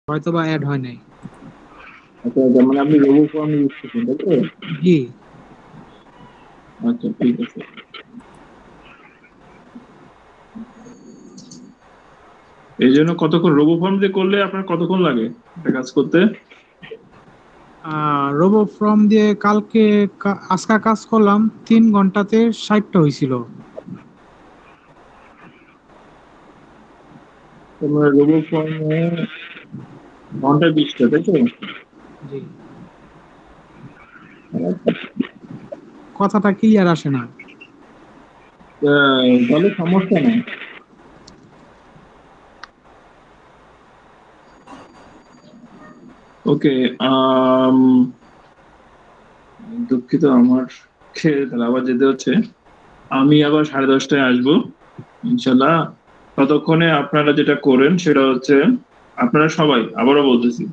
হয়তো বা অ্যাড হয় নাই। আচ্ছা আচ্ছা, মানে আপনি রোবো ফর্ম ইউজ করছেন তাই তো? জি। আচ্ছা ঠিক আছে। এই জন্য কতক্ষণ রোবো ফর্ম দিয়ে করলে আপনার কতক্ষণ লাগে একটা কাজ করতে? রোবো ফর্ম দিয়ে কালকে আজকা কাজ করলাম, 3 ঘন্টাতে 60টা হয়েছিল। তোমার রোবো ফর্মে ঘন্টায় 20টা তাই তো? জি। কথাটা ক্লিয়ার আসে না। তাহলে সমস্যা নেই। ওকে। আম দুঃখিত, আমার তাহলে আবার যেতে হচ্ছে। আমি আবার 10:30টায় আসবো ইনশাল্লাহ। ততক্ষণে আপনারা যেটা করেন সেটা হচ্ছে, আপনারা সবাই, আবারও বলতেছি,